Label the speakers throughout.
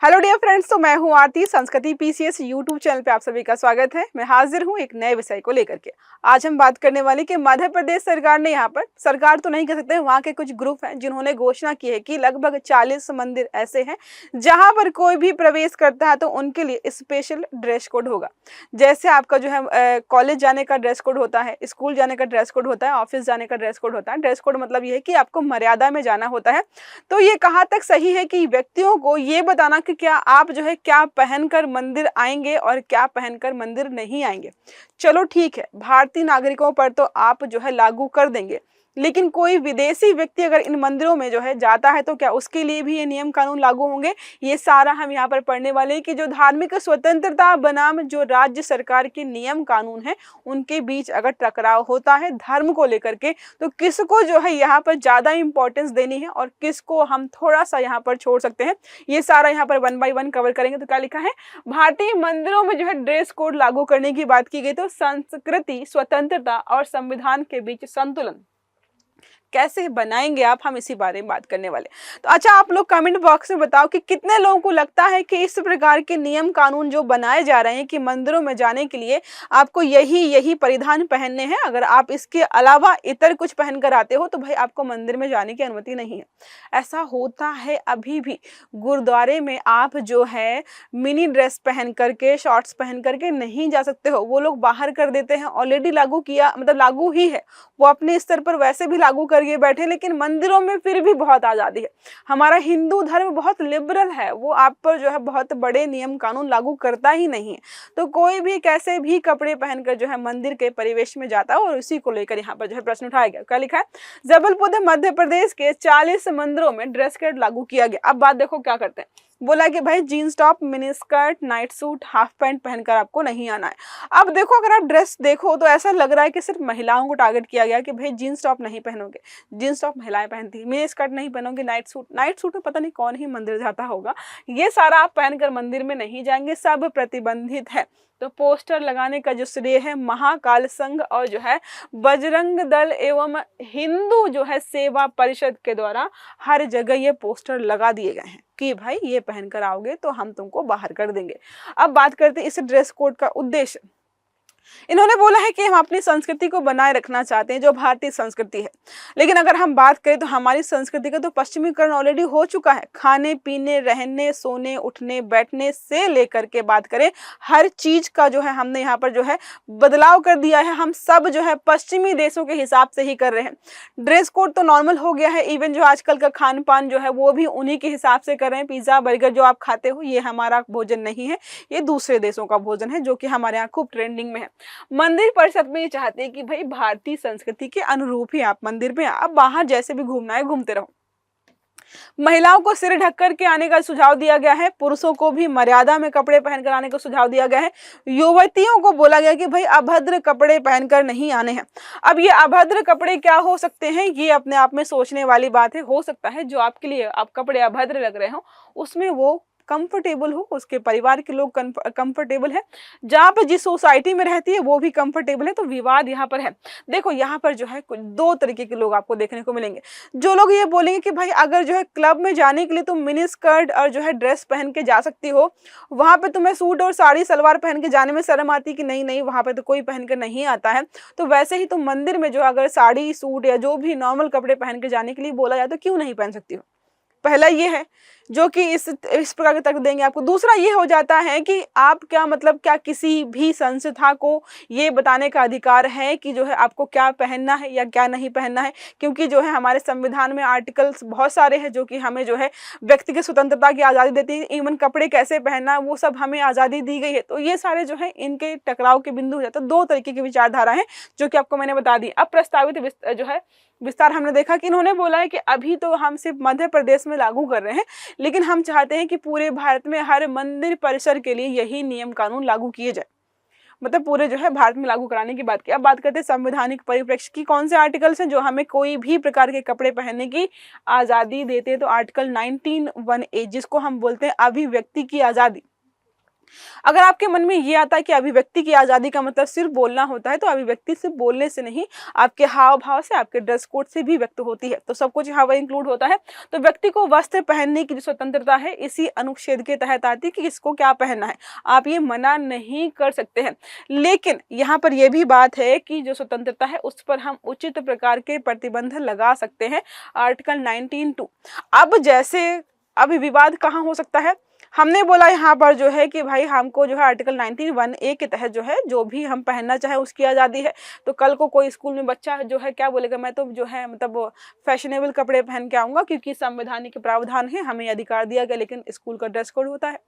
Speaker 1: Hello dear friends, तो मैं हूं आरती। संस्कृति पीसीएस यूट्यूब चैनल पे आप सभी का स्वागत है। मैं हाजिर हूं एक नए विषय को लेकर के। आज हम बात करने वाले कि मध्य प्रदेश सरकार ने, यहाँ पर सरकार तो नहीं कह सकते, वहाँ के कुछ ग्रुप हैं जिन्होंने घोषणा की है कि लगभग 40 मंदिर ऐसे हैं जहाँ पर कोई भी प्रवेश करता है तो उनके लिए स्पेशल ड्रेस कोड होगा। जैसे आपका जो है कॉलेज जाने का ड्रेस कोड होता है, स्कूल जाने का ड्रेस कोड होता है, ऑफिस जाने का ड्रेस कोड होता है। ड्रेस कोड मतलब ये है कि आपको मर्यादा में जाना होता है। तो ये कहाँ तक सही है कि व्यक्तियों को ये बताना कि क्या आप जो है क्या पहनकर मंदिर आएंगे और क्या पहनकर मंदिर नहीं आएंगे। चलो ठीक है, भारतीय नागरिकों पर तो आप जो है लागू कर देंगे, लेकिन कोई विदेशी व्यक्ति अगर इन मंदिरों में जो है जाता है तो क्या उसके लिए भी ये नियम कानून लागू होंगे? ये सारा हम यहाँ पर पढ़ने वाले हैं कि जो धार्मिक स्वतंत्रता बनाम जो राज्य सरकार के नियम कानून है उनके बीच अगर टकराव होता है धर्म को लेकर के, तो किसको जो है यहाँ पर ज्यादा इंपॉर्टेंस देनी है और किसको हम थोड़ा सा यहाँ पर छोड़ सकते हैं, ये सारा यहाँ पर 1 बाय 1 कवर करेंगे। तो क्या लिखा है, भारतीय मंदिरों में जो है ड्रेस कोड लागू करने की बात की गई। तो संस्कृति, स्वतंत्रता और संविधान के बीच संतुलन कैसे बनाएंगे आप, हम इसी बारे में बात करने वाले। तो अच्छा, आप लोग कमेंट बॉक्स में बताओ कि कितने लोगों को लगता है कि इस प्रकार के नियम कानून जो बनाए जा रहे हैं कि मंदिरों में जाने के लिए आपको यही परिधान पहनने हैं, अगर आप इसके अलावा इतर कुछ पहनकर आते हो तो भाई आपको मंदिर में जाने की अनुमति नहीं है। ऐसा होता है अभी भी। गुरुद्वारे में आप जो है मिनी ड्रेस पहन करके, शॉर्ट्स पहन करके नहीं जा सकते हो, वो लोग बाहर कर देते हैं। ऑलरेडी लागू किया, मतलब लागू ही है, वो अपने स्तर पर वैसे भी लागू करके बैठे, लेकिन मंदिरों में फिर भी बहुत आजादी है। हमारा हिंदू धर्म बहुत लिबरल है, वो आप पर जो है बहुत बड़े नियम कानून लागू करता ही नहीं है। तो कोई भी कैसे भी कपड़े पहनकर जो है मंदिर के परिवेश में जाता है, और उसी को लेकर यहाँ पर जो है प्रश्न उठाया गया। क्या लिखा है, जबलपुर मध्य प्रदेश के 40 मंदिरों में ड्रेस कोड लागू किया गया। अब बात देखो क्या करते हैं, बोला कि भाई jeans top, mini skirt, night suit, half pant पहनकर आपको नहीं आना है। अब देखो, अगर आप ड्रेस देखो तो ऐसा लग रहा है कि सिर्फ महिलाओं को टारगेट किया गया कि भाई जीन्स टॉप नहीं पहनोगे, जीन्स टॉप महिलाएं पहनती है, मिनी स्कर्ट नहीं पहनोगे, नाइट सूट में पता नहीं कौन ही मंदिर जाता होगा, ये सारा आप पहनकर मंदिर में नहीं जाएंगे, सब प्रतिबंधित है। तो पोस्टर लगाने का जो श्रेय है महाकाल संघ और जो है बजरंग दल एवं हिंदू जो है सेवा परिषद के द्वारा हर जगह ये पोस्टर लगा दिए गए हैं कि भाई ये पहनकर आओगे तो हम तुमको बाहर कर देंगे। अब बात करते हैं इस ड्रेस कोड का उद्देश्य। इन्होंने बोला है कि हम अपनी संस्कृति को बनाए रखना चाहते हैं, जो भारतीय संस्कृति है। लेकिन अगर हम बात करें तो हमारी संस्कृति का तो पश्चिमीकरण ऑलरेडी हो चुका है। खाने पीने, रहने, सोने, उठने, बैठने से लेकर के बात करें, हर चीज का जो है हमने यहाँ पर जो है बदलाव कर दिया है। हम सब जो है पश्चिमी देशों के हिसाब से ही कर रहे हैं। ड्रेस कोड तो नॉर्मल हो गया है, इवन जो आजकल का खान पान जो है वो भी उन्हीं के हिसाब से कर रहे हैं। पिज्जा बर्गर जो आप खाते हो ये हमारा भोजन नहीं है, ये दूसरे देशों का भोजन है, जो कि हमारे यहाँ खूब ट्रेंडिंग में है। मंदिर परिषद में ये चाहते हैं कि भाई भारतीय संस्कृति के अनुरूप ही आप मंदिर में, आप बाहर जैसे भी घूमना है घूमते रहो। महिलाओं को सिर ढक कर के आने का सुझाव दिया गया है, पुरुषों को भी मर्यादा में कपड़े पहनकर आने का सुझाव दिया गया है। युवतियों को बोला गया कि भाई अभद्र कपड़े पहनकर नहीं आने हैं। अब ये अभद्र कपड़े क्या हो सकते हैं, ये अपने आप में सोचने वाली बात है। हो सकता है जो आपके लिए आप कपड़े अभद्र लग रहे हो उसमें वो कंफर्टेबल हो, उसके परिवार के लोग कंफर्टेबल है, जहाँ पर जिस सोसाइटी में रहती है वो भी कंफर्टेबल है। तो विवाद यहाँ पर है। देखो यहाँ पर जो है कुछ दो तरीके के लोग आपको देखने को मिलेंगे। जो लोग ये बोलेंगे कि भाई अगर जो है क्लब में जाने के लिए तुम मिनी स्कर्ट और जो है ड्रेस पहन के जा सकती हो, वहां पे तुम्हें सूट और साड़ी सलवार पहन के जाने में शर्म आती कि नहीं वहां पे तो कोई पहन कर नहीं आता है, तो वैसे ही तुम मंदिर में जो अगर साड़ी सूट या जो भी नॉर्मल कपड़े पहन के जाने के लिए बोला जाए तो क्यों नहीं पहन सकती हो। पहला ये है जो कि इस प्रकार के तर्क देंगे आपको। दूसरा ये हो जाता है कि आप क्या मतलब क्या किसी भी संस्था को ये बताने का अधिकार है कि जो है आपको क्या पहनना है या क्या नहीं पहनना है, क्योंकि जो है हमारे संविधान में आर्टिकल्स बहुत सारे हैं जो कि हमें जो है व्यक्ति की स्वतंत्रता की आज़ादी देती है। इवन कपड़े कैसे पहनना है वो सब हमें आज़ादी दी गई है। तो ये सारे जो है इनके टकराव के बिंदु हो जाते हैं। दो तरीके की विचारधारा है जो कि आपको मैंने बता दी। अब प्रस्तावित जो है विस्तार हमने देखा कि इन्होंने बोला है कि अभी तो हम सिर्फ मध्य प्रदेश में लागू कर रहे हैं, लेकिन हम चाहते हैं कि पूरे भारत में हर मंदिर परिसर के लिए यही नियम कानून लागू किए जाए, मतलब पूरे जो है भारत में लागू कराने की बात की। अब बात करते हैं संवैधानिक परिप्रेक्ष्य की, कौन से आर्टिकल्स हैं जो हमें कोई भी प्रकार के कपड़े पहनने की आज़ादी देते हैं। तो आर्टिकल 19(1)(a) जिसको हम बोलते हैं अभिव्यक्ति की आज़ादी। अगर आपके मन में ये आता है कि अभिव्यक्ति की आज़ादी का मतलब सिर्फ बोलना होता है, तो अभिव्यक्ति सिर्फ बोलने से नहीं, आपके हाव भाव से, आपके ड्रेस कोड से भी व्यक्त होती है। तो सब कुछ यहाँ पर इंक्लूड होता है। तो व्यक्ति को वस्त्र पहनने की जो स्वतंत्रता है इसी अनुच्छेद के तहत आती है कि किसको क्या पहनना है, आप ये मना नहीं कर सकते हैं। लेकिन यहाँ पर यह भी बात है कि जो स्वतंत्रता है उस पर हम उचित प्रकार के प्रतिबंध लगा सकते हैं, आर्टिकल 19(2). अब जैसे अभी विवाद कहाँ हो सकता है, हमने बोला यहाँ पर जो है कि भाई हमको जो है आर्टिकल 19(1)(a) के तहत जो है जो भी हम पहनना चाहे उसकी आज़ादी है। तो कल को कोई स्कूल में बच्चा जो है क्या बोलेगा, मैं तो जो है मतलब फैशनेबल कपड़े पहन के आऊँगा क्योंकि संवैधानिक प्रावधान है, हमें अधिकार दिया गया, लेकिन स्कूल का ड्रेस कोड होता है।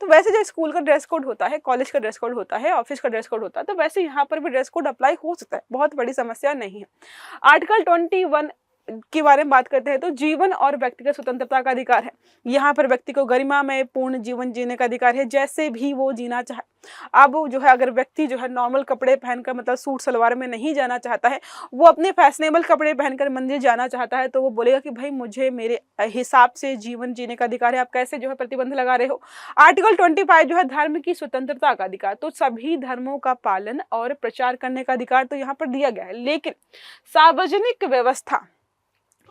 Speaker 1: तो वैसे जो स्कूल का ड्रेस कोड होता है, कॉलेज का ड्रेस कोड होता है, ऑफिस का ड्रेस कोड होता है, तो वैसे यहाँ पर भी ड्रेस कोड अप्लाई हो सकता है, बहुत बड़ी समस्या नहीं है। आर्टिकल 21 के बारे में बात करते हैं तो जीवन और व्यक्तिगत स्वतंत्रता का अधिकार है। यहाँ पर व्यक्ति को गरिमा में पूर्ण जीवन जीने का अधिकार है, जैसे भी वो जीना चाहे। अब जो है अगर व्यक्ति जो है नॉर्मल कपड़े पहनकर मतलब सूट सलवार में नहीं जाना चाहता है, वो अपने फैशनेबल कपड़े पहनकर मंदिर जाना चाहता है, तो वो बोलेगा कि भाई मुझे मेरे हिसाब से जीवन जीने का अधिकार है, आप कैसे जो है प्रतिबंध लगा रहे हो। आर्टिकल 25 जो है धर्म की स्वतंत्रता का अधिकार, तो सभी धर्मों का पालन और प्रचार करने का अधिकार तो यहाँ पर दिया गया है, लेकिन सार्वजनिक व्यवस्था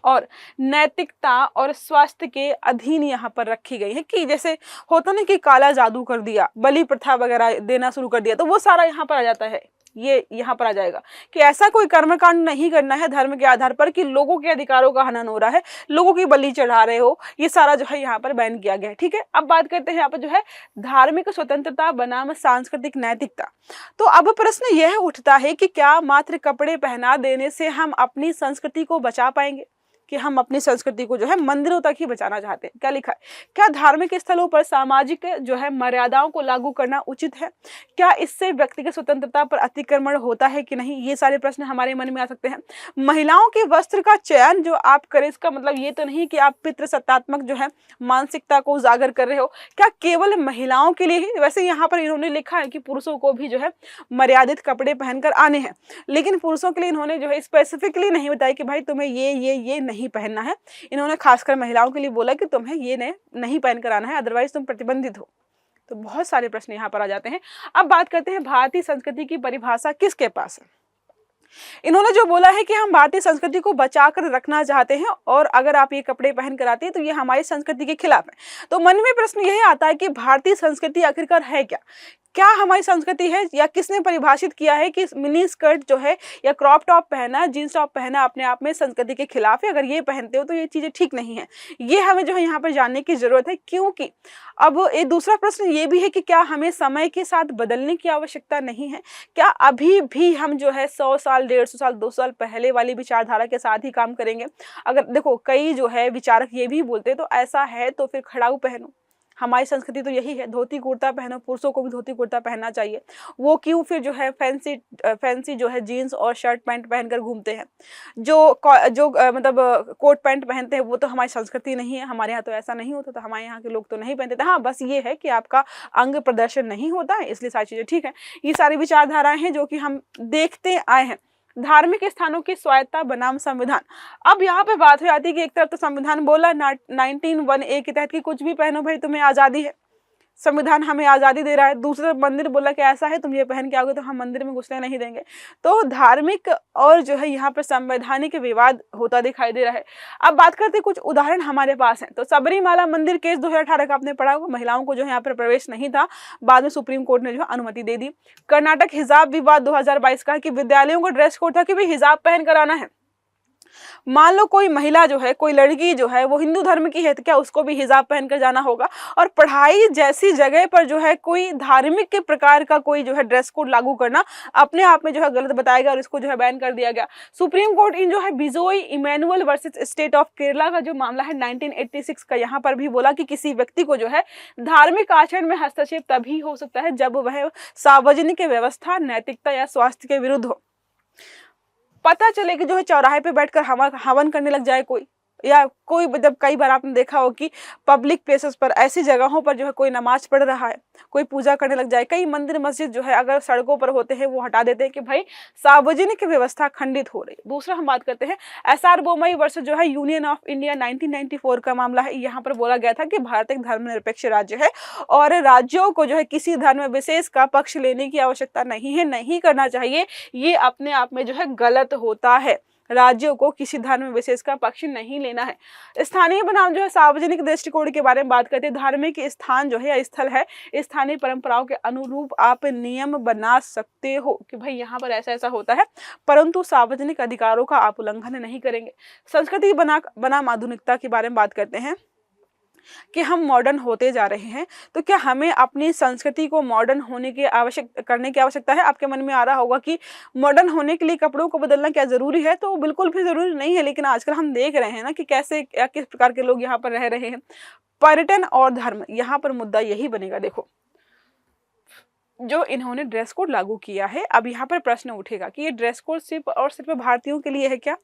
Speaker 1: और नैतिकता और स्वास्थ्य के अधीन यहाँ पर रखी गई है। कि जैसे होता ना कि काला जादू कर दिया, बलि प्रथा वगैरह देना शुरू कर दिया, तो वो सारा यहाँ पर आ जाता है। ये यहाँ पर आ जाएगा कि ऐसा कोई कर्मकांड नहीं करना है धर्म के आधार पर कि लोगों के अधिकारों का हनन हो रहा है, लोगों की बलि चढ़ा रहे हो, ये सारा जो है यहाँ पर बैन किया गया है। ठीक है, अब बात करते हैं यहाँ पर जो है धार्मिक स्वतंत्रता बनाम सांस्कृतिक नैतिकता। तो अब प्रश्न यह उठता है कि क्या मात्र कपड़े पहना देने से हम अपनी संस्कृति को बचा पाएंगे, कि हम अपनी संस्कृति को जो है मंदिरों तक ही बचाना चाहते हैं। क्या लिखा है, क्या धार्मिक स्थलों पर सामाजिक जो है मर्यादाओं को लागू करना उचित है, क्या इससे व्यक्तिगत स्वतंत्रता पर अतिक्रमण होता है कि नहीं, ये सारे प्रश्न हमारे मन में आ सकते हैं। महिलाओं के वस्त्र का चयन जो आप करें, इसका मतलब ये तो नहीं कि आप पितृसत्तात्मक जो है मानसिकता को उजागर कर रहे हो, क्या केवल महिलाओं के लिए ही। वैसे यहाँ पर इन्होंने लिखा है कि पुरुषों को भी जो है मर्यादित कपड़े पहनकर आने हैं, लेकिन पुरुषों के लिए इन्होंने जो है स्पेसिफिकली नहीं बताया कि भाई तुम्हें ये नहीं पहनना है। इन्होंने खासकर महिलाओं के लिए बोला कि तुम्हें ये नहीं पहनकर आना है, अदरवाइज तुम प्रतिबंधित हो। तो बहुत सारे प्रश्न यहाँ पर आ जाते हैं। अब बात करते हैं भारतीय संस्कृति की परिभाषा किसके पास है। इन्होंने जो बोला है कि हम भारतीय संस्कृति को बचाकर रखना चाहते हैं, और अगर आप ये कपड़े पहन कर आते हैं तो ये हमारी संस्कृति के खिलाफ है। तो मन में प्रश्न यही आता है कि भारतीय संस्कृति आखिरकार है क्या, क्या हमारी संस्कृति है, या किसने परिभाषित किया है कि मिनी स्कर्ट जो है या क्रॉप टॉप पहना, जींस टॉप पहना अपने आप में संस्कृति के खिलाफ है। अगर ये पहनते हो तो ये चीजें ठीक नहीं है, ये हमें जो है यहाँ पर जानने की जरूरत है। क्योंकि अब एक दूसरा प्रश्न ये भी है कि क्या हमें समय के साथ बदलने की आवश्यकता नहीं है, क्या अभी भी हम जो है 100 साल 150 साल 200 साल पहले वाली विचारधारा के साथ ही काम करेंगे। अगर देखो कई जो है विचारक ये भी बोलते हैं, तो ऐसा है तो फिर खड़ाऊ पहनो, हमारी संस्कृति तो यही है, धोती कुर्ता पहनो, पुरुषों को भी धोती कुर्ता पहनना चाहिए। वो क्यों फिर जो है फैंसी जो है जीन्स और शर्ट पैंट पहनकर घूमते हैं, जो मतलब कोट पैंट पहनते हैं, वो तो हमारी संस्कृति नहीं है। हमारे यहाँ तो ऐसा नहीं होता, तो हमारे यहाँ के लोग तो नहीं पहनते थे। हाँ, बस ये है कि आपका अंग प्रदर्शन नहीं होता है, इसलिए सारी चीजें ठीक है। ये सारी विचारधाराएं हैं जो कि हम देखते आए हैं। धार्मिक स्थानों की स्वायत्ता बनाम संविधान। अब यहाँ पे बात हो जाती है कि एक तरफ तो संविधान बोला 19(1)(a) के तहत कि कुछ भी पहनो भाई, तुम्हें आजादी है, संविधान हमें आजादी दे रहा है। दूसरी तरफ मंदिर बोला कि ऐसा है तुम ये पहन के आओगे तो हम मंदिर में घुसने नहीं देंगे। तो धार्मिक और जो है यहाँ पर संवैधानिक विवाद होता दिखाई दे रहा है। अब बात करते हैं, कुछ उदाहरण हमारे पास हैं। तो सबरीमाला मंदिर केस 2018 का आपने पढ़ा होगा, महिलाओं को जो है यहाँ पर प्रवेश नहीं था, बाद में सुप्रीम कोर्ट ने जो है अनुमति दे दी। कर्नाटक हिजाब विवाद 2022 का कि विद्यालयों को ड्रेस कोड था कि भाई हिजाब पहन कर आना है। मान लो कोई महिला जो है, कोई लड़की जो है वो हिंदू धर्म की है, तो क्या उसको भी हिजाब पहनकर जाना होगा। और पढ़ाई जैसी जगह पर जो है कोई धार्मिक के प्रकार का कोई जो है ड्रेस कोड लागू करना अपने आप में जो है गलत बताया गया और इसको जो है बैन कर दिया गया। सुप्रीम कोर्ट इन जो है Bijoe Emmanuel versus state of Kerala का जो मामला है 1986 का, यहाँ पर भी बोला कि किसी व्यक्ति को जो है धार्मिक आचरण में हस्तक्षेप तभी हो सकता है जब वह सार्वजनिक व्यवस्था, नैतिकता या स्वास्थ्य के विरुद्ध हो। पता चले कि जो है चौराहे पे बैठकर हवन करने लग जाए कोई, या कोई जब कई बार आपने देखा हो कि पब्लिक प्लेसेस पर, ऐसी जगहों पर जो है कोई नमाज पढ़ रहा है, कोई पूजा करने लग जाए, कई मंदिर मस्जिद जो है अगर सड़कों पर होते हैं वो हटा देते हैं कि भाई सार्वजनिक व्यवस्था खंडित हो रही है। दूसरा हम बात करते हैं एसआर बोमई वर्सेस जो है यूनियन ऑफ इंडिया 1994 का मामला है। यहाँ पर बोला गया था कि भारत एक धर्मनिरपेक्ष राज्य है और राज्यों को जो है किसी धर्म विशेष का पक्ष लेने की आवश्यकता नहीं है, नहीं करना चाहिए। ये अपने आप में जो है गलत होता है। राज्यों को किसी धर्म विशेष का पक्ष नहीं लेना है। स्थानीय बनाम जो है सार्वजनिक दृष्टिकोण के बारे में बात करते हैं। धार्मिक स्थान जो है या स्थल है, स्थानीय परंपराओं के अनुरूप आप नियम बना सकते हो कि भाई यहाँ पर ऐसा ऐसा होता है, परंतु सार्वजनिक अधिकारों का आप उल्लंघन नहीं करेंगे। संस्कृति बनाम आधुनिकता के बारे में बात करते हैं कि हम मॉडर्न होते जा रहे हैं, तो क्या हमें अपनी संस्कृति को मॉडर्न होने की करने की आवश्यकता है? आपके मन में आ रहा होगा कि मॉडर्न होने के लिए कपड़ों को बदलना क्या जरूरी है? तो बिल्कुल भी जरूरी नहीं है, लेकिन आजकल हम देख रहे हैं ना कि कैसे किस प्रकार के लोग यहाँ पर रह रहे हैं। पर्यटन और धर्म, यहाँ पर मुद्दा यही बनेगा। देखो, जो इन्होंने ड्रेस कोड लागू किया है, अब यहाँ पर प्रश्न उठेगा कि ये ड्रेस कोड सिर्फ और सिर्फ भारतीयों के लिए है क्या?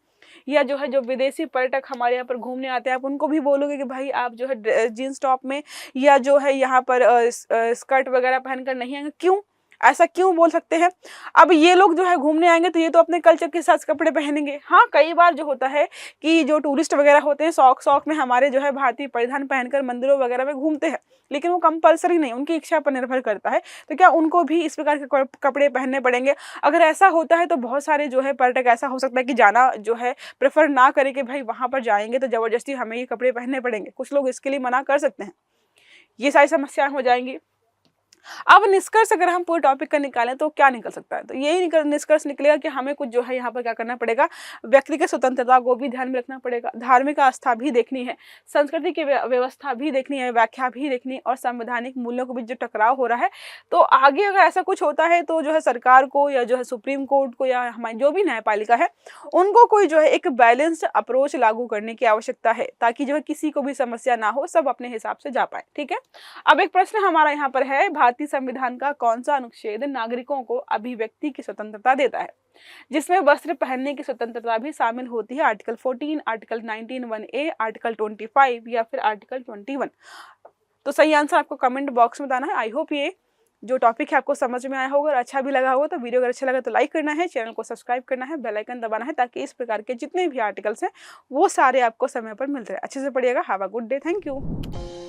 Speaker 1: या जो है जो विदेशी पर्यटक हमारे यहाँ पर घूमने आते हैं, आप उनको भी बोलोगे कि भाई आप जो है जींस टॉप में या जो है यहाँ पर स्कर्ट वगैरह पहनकर नहीं आएंगे? क्यों, ऐसा क्यों बोल सकते हैं? अब ये लोग जो है घूमने आएंगे तो ये तो अपने कल्चर के हिसाब से कपड़े पहनेंगे। हाँ, कई बार जो होता है कि जो टूरिस्ट वगैरह होते हैं शौक में हमारे जो है भारतीय परिधान पहनकर मंदिरों वगैरह में घूमते हैं, लेकिन वो कंपलसरी नहीं, उनकी इच्छा पर निर्भर करता है। तो क्या उनको भी इस प्रकार के कपड़े पहनने पड़ेंगे? अगर ऐसा होता है तो बहुत सारे जो है पर्यटक ऐसा हो सकता है कि जाना जो है प्रेफर ना करे कि भाई वहां पर जाएंगे तो जबरदस्ती हमें ये कपड़े पहनने पड़ेंगे। कुछ लोग इसके लिए मना कर सकते हैं, ये सारी समस्याएं हो जाएंगी। अब निष्कर्ष अगर हम पूरे टॉपिक का निकालें तो क्या निकल सकता है? तो यही निष्कर्ष निकलेगा कि हमें कुछ जो है यहाँ पर क्या करना पड़ेगा, व्यक्तिगत स्वतंत्रता को भी ध्यान में रखना पड़ेगा, धार्मिक आस्था भी देखनी है, संस्कृति की व्यवस्था भी देखनी है, व्याख्या भी देखनी है, और संवैधानिक मूल्यों के बीच जो टकराव हो रहा है, तो आगे अगर ऐसा कुछ होता है तो जो है सरकार को या जो है सुप्रीम कोर्ट को या हमारी जो भी न्यायपालिका है उनको कोई जो है एक बैलेंस्ड अप्रोच लागू करने की आवश्यकता है, ताकि जो है किसी को भी समस्या ना हो, सब अपने हिसाब से जा पाए। ठीक है, अब एक प्रश्न हमारा यहाँ पर है, भारतीय संविधान का कौन सा अनुच्छेद नागरिकों को अभिव्यक्ति की स्वतंत्रता देता है, जिसमें वस्त्र पहनने की स्वतंत्रता भी शामिल होती है? आर्टिकल 14, आर्टिकल 19(1)(a), आर्टिकल 25 या फिर आर्टिकल 21? तो सही आंसर आपको कमेंट बॉक्स में बताना है। आई होप ये जो टॉपिक है आपको समझ में आया होगा और अच्छा भी लगा होगा। तो वीडियो अगर अच्छा लगा तो लाइक करना है, चैनल को सब्सक्राइब करना है, बेल आइकन दबाना है, ताकि इस प्रकार के जितने भी आर्टिकल्स हैं वो सारे आपको समय पर मिलते रहे। अच्छे से पढ़िएगा। Have a good day. Thank you.